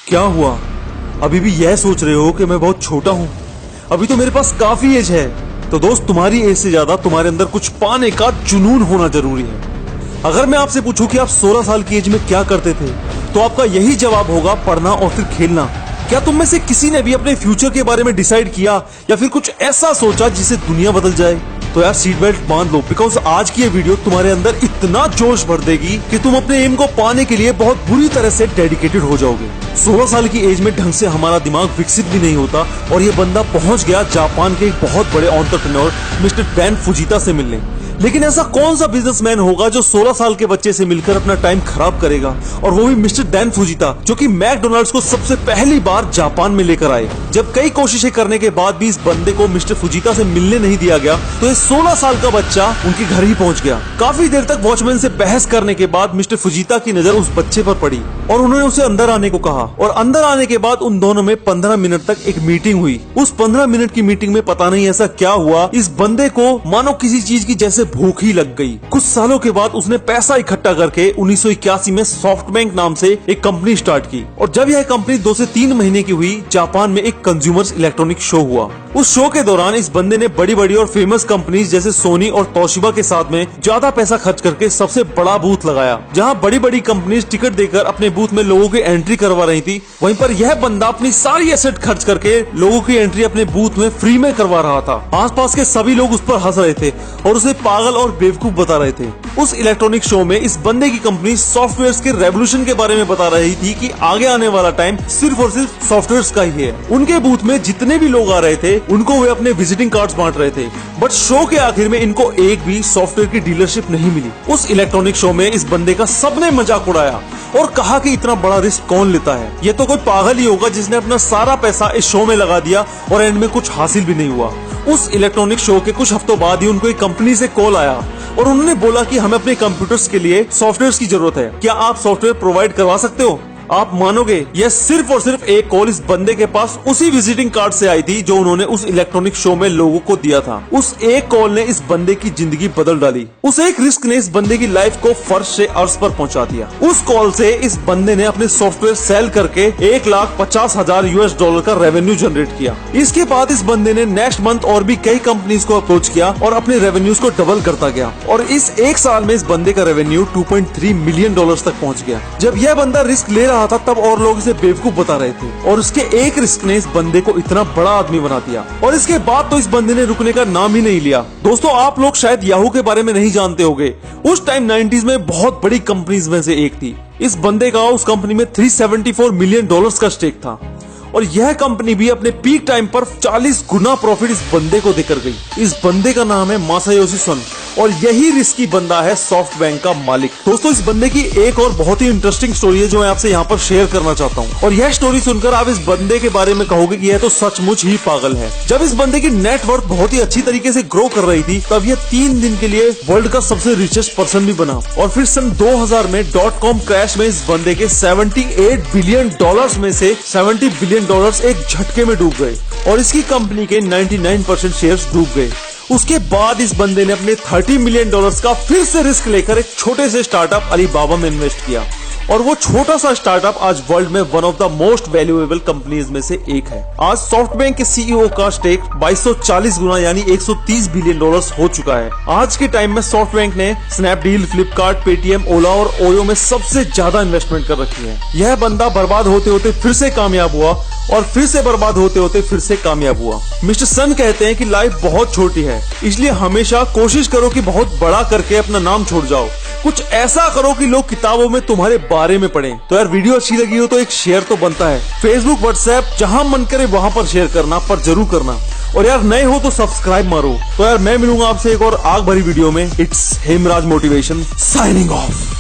क्या हुआ? अभी भी यह सोच रहे हो कि मैं बहुत छोटा हूँ? अभी तो मेरे पास काफी एज है। तो दोस्त, तुम्हारी एज से ज्यादा तुम्हारे अंदर कुछ पाने का जुनून होना जरूरी है। अगर मैं आपसे पूछूं कि आप 16 साल की एज में क्या करते थे, तो आपका यही जवाब होगा, पढ़ना और फिर खेलना। क्या तुम में से किसी ने भी अपने फ्यूचर के बारे में डिसाइड किया या फिर कुछ ऐसा सोचा जिससे दुनिया बदल जाए? तो यार सीट बेल्ट बांध लो, बिकॉज आज की ये वीडियो तुम्हारे अंदर इतना जोश भर देगी कि तुम अपने एम को पाने के लिए बहुत बुरी तरह से डेडिकेटेड हो जाओगे। 16 साल की एज में ढंग से हमारा दिमाग विकसित भी नहीं होता और ये बंदा पहुंच गया जापान के एक बहुत बड़े एंटरप्रेन्योर मिस्टर डैन फुजीता से मिलने। लेकिन ऐसा कौन सा बिजनेसमैन होगा जो 16 साल के बच्चे से मिलकर अपना टाइम खराब करेगा, और वो भी मिस्टर डैन फुजीता, जो कि मैकडोनाल्ड्स को सबसे पहली बार जापान में लेकर आए। जब कई कोशिशें करने के बाद भी इस बंदे को मिस्टर फुजीता से मिलने नहीं दिया गया, तो ये 16 साल का बच्चा उनके घर ही पहुंच गया। काफी देर तक वॉचमैन से बहस करने के बाद मिस्टर फुजीता की नजर उस बच्चे पर पड़ी और उन्होंने उसे अंदर आने को कहा। और अंदर आने के बाद उन दोनों में 15 मिनट तक एक मीटिंग हुई। उस 15 मिनट की मीटिंग में पता नहीं ऐसा क्या हुआ, इस बंदे को मानो किसी चीज की जैसे भूख ही लग गई। कुछ सालों के बाद उसने पैसा इकट्ठा करके 1981 में सॉफ्टबैंक नाम से एक कंपनी स्टार्ट की। और जब यह कंपनी 2 से 3 महीने की हुई, जापान में एक कंज्यूमर्स इलेक्ट्रॉनिक शो हुआ। उस शो के दौरान इस बंदे ने बड़ी बड़ी और फेमस कंपनीज जैसे सोनी और तोशिबा के साथ में ज्यादा पैसा खर्च करके सबसे बड़ा बूथ लगाया, जहां बड़ी बड़ी कंपनीज टिकट देकर अपने बूथ में लोगों की एंट्री करवा रही थी। वहीं पर यह बंदा अपनी सारी एसेट खर्च करके लोगों की एंट्री अपने बूथ में फ्री में करवा रहा था। आसपास के सभी लोग उस पर हंस रहे थे और उसे पागल और बेवकूफ बता रहे थे। उस इलेक्ट्रॉनिक शो में इस बंदे की कंपनी सॉफ्टवेयर्स के रेवोल्यूशन के बारे में बता रही थी कि आगे आने वाला टाइम सिर्फ और सिर्फ सॉफ्टवेयर्स का ही है। उनके बूथ में जितने भी लोग आ रहे थे, उनको वे अपने विजिटिंग कार्ड्स बांट रहे थे, बट शो के आखिर में इनको एक भी सॉफ्टवेयर की डीलरशिप नहीं मिली। उस इलेक्ट्रॉनिक शो में इस बंदे का सबने मजाक उड़ाया और कहा कि इतना बड़ा रिस्क कौन लेता है, ये तो कोई पागल ही होगा जिसने अपना सारा पैसा इस शो में लगा दिया और एंड में कुछ हासिल भी नहीं हुआ। उस इलेक्ट्रॉनिक शो के कुछ हफ्तों बाद ही उनको एक कंपनी से कॉल आया और उन्होंने बोला कि हमें अपने कंप्यूटर्स के लिए सॉफ्टवेयर्स की जरूरत है, क्या आप सॉफ्टवेयर प्रोवाइड करवा सकते हो? आप मानोगे, यह सिर्फ और सिर्फ एक कॉल इस बंदे के पास उसी विजिटिंग कार्ड से आई थी जो उन्होंने उस इलेक्ट्रॉनिक शो में लोगों को दिया था। उस एक कॉल ने इस बंदे की जिंदगी बदल डाली। उस एक रिस्क ने इस बंदे की लाइफ को फर्श से अर्श पर पहुंचा दिया। उस कॉल से इस बंदे ने अपने सॉफ्टवेयर सेल करके $1,50,000 का रेवेन्यू जनरेट किया। इसके बाद इस बंदे ने नेक्स्ट मंथ और भी कई कंपनीज को अप्रोच किया और अपने रेवेन्यूज को डबल करता गया। और इस एक साल में इस बंदे का रेवेन्यू $2.3 मिलियन तक पहुंच गया। जब यह बंदा रिस्क ले रहा था, तब और लोग इसे बेवकूफ बता रहे थे और उसके एक रिस्क ने इस बंदे को इतना बड़ा आदमी बना दिया। और इसके बाद तो इस बंदे ने रुकने का नाम ही नहीं लिया। दोस्तों, आप लोग शायद याहू के बारे में नहीं जानते होंगे। उस टाइम 90s में बहुत बड़ी कंपनीज में से एक थी। इस बंदे का उस कंपनी में $374 मिलियन का स्टेक था और यह कंपनी भी अपने पीक टाइम पर 40 गुना प्रॉफिट इस बंदे को देकर गई। इस बंदे का नाम है मासायोशी सन और यही रिस्की बंदा है सॉफ्टबैंक का मालिक। दोस्तों, इस बंदे की एक और बहुत ही इंटरेस्टिंग स्टोरी है जो मैं आपसे यहाँ पर शेयर करना चाहता हूँ और यह स्टोरी सुनकर आप इस बंदे के बारे में कहोगे कि यह तो सचमुच ही पागल है। जब इस बंदे की नेटवर्थ बहुत ही अच्छी तरीके से ग्रो कर रही थी, तब यह 3 दिन के लिए वर्ल्ड का सबसे रिचेस्ट पर्सन भी बना। और फिर सन 2000 में .com क्रैश में इस बंदे के $78 बिलियन में से $70 बिलियन एक झटके में डूब गए और इसकी कंपनी के 99% शेयर्स डूब गए। उसके बाद इस बंदे ने अपने $30 मिलियन का फिर से रिस्क लेकर एक छोटे से स्टार्टअप अलीबाबा में इन्वेस्ट किया और वो छोटा सा स्टार्टअप आज वर्ल्ड में one of the most valuable companies में से एक है। आज सॉफ्टबैंक के सीईओ का स्टेक 2240 गुना यानी $130 बिलियन हो चुका है। आज के टाइम में सॉफ्टबैंक ने स्नैपडील, फ्लिपकार्ट, पेटीएम, ओला और ओयो में सबसे ज्यादा इन्वेस्टमेंट कर रखी है। यह बंदा बर्बाद होते होते फिर से कामयाब हुआ और फिर से बर्बाद होते होते फिर से कामयाब हुआ। मिस्टर सन कहते हैं कि लाइफ बहुत छोटी है, इसलिए हमेशा कोशिश करो कि बहुत बड़ा करके अपना नाम छोड़ जाओ। कुछ ऐसा करो कि लोग किताबों में तुम्हारे बारे में पढ़ें। तो यार वीडियो अच्छी लगी हो तो एक शेयर तो बनता है। फेसबुक, व्हाट्सएप, जहां मन करे वहां पर शेयर करना, पर जरूर करना। और यार नए हो तो सब्सक्राइब मारो। तो यार मैं मिलूंगा आपसे एक और आग भरी वीडियो में। It's Hemraj motivation signing off.